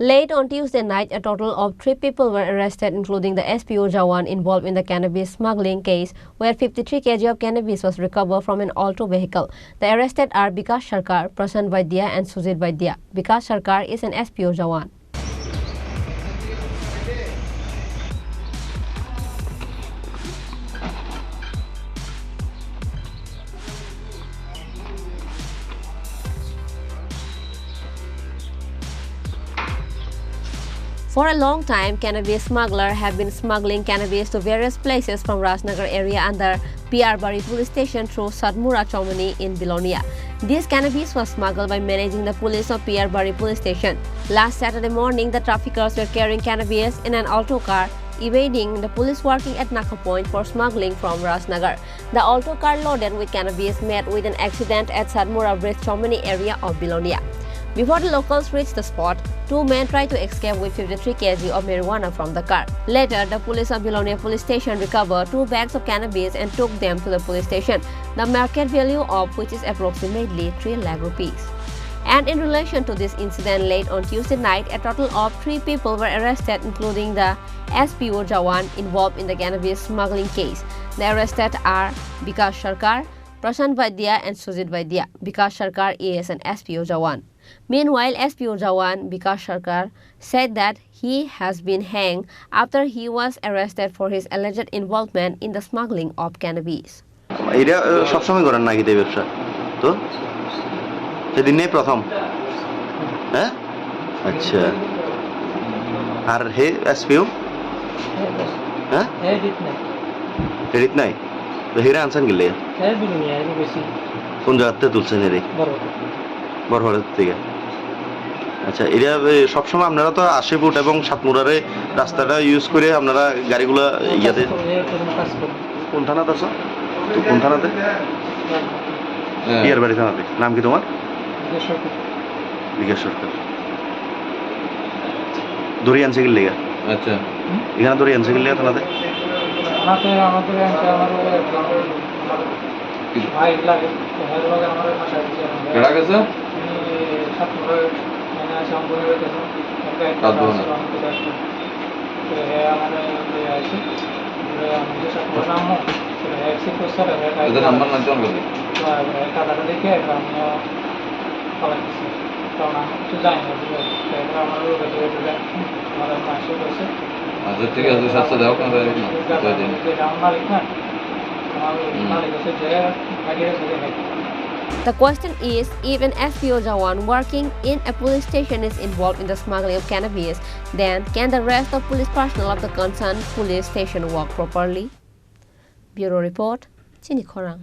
Late on Tuesday night, a total of 3 people were arrested, including the SPO Jawan involved in the cannabis smuggling case, where 53 kg of cannabis was recovered from an Alto vehicle. The arrested are Bikash Sarkar, Prasant Vaidya and Sujit Vaidya. Bikash Sarkar is an SPO Jawan. For a long time, cannabis smugglers have been smuggling cannabis to various places from Rajnagar area under PR Bari police station through Sadmura Chomani in Bilonia. This cannabis was smuggled by managing the police of PR Bari police station. Last Saturday morning, the traffickers were carrying cannabis in an Alto car, evading the police working at Naka Point for smuggling from Rajnagar. The Alto car loaded with cannabis met with an accident at Sadmura Bridge Chomani area of Bilonia. Before the locals reached the spot, 2 men tried to escape with 53 kg of marijuana from the car. Later, the police of Bilonia police station recovered 2 bags of cannabis and took them to the police station, the market value of which is approximately 3 lakh rupees. And in relation to this incident, late on Tuesday night, a total of 3 people were arrested, including the SPO Jawan involved in the cannabis smuggling case. The arrested are Bikash Sarkar, Prasant Vaidya and Sujit Vaidya. Bikash Sarkar is an SPO Jawan. Meanwhile, SPO Jawan Bikash Sarkar said that he has been hanged after he was arrested for his alleged involvement in the smuggling of cannabis. আচ্ছা এরা সব সময় আপনারা তো আশিপুট এবং সাতমুরারে রাস্তাটা use করে আপনারা গাড়িগুলো ইয়াতে কোন থানাতে আছো তো কোন থানাতে ইয়ার বাড়ি থানাতে নাম কি তোমার বিকাশ সরকার দড়ি আনছে কি লেগা আচ্ছা এখানে দড়ি আনছে কি লেগা থানাতে ভাই লাগে আমার ভাষায় কেডা গেছে ঠিক আছে সাথে দাও The question is, if an SPO Jawan working in a police station is involved in the smuggling of cannabis, then can the rest of police personnel of the concerned police station work properly? Bureau Report, Chini Khorang.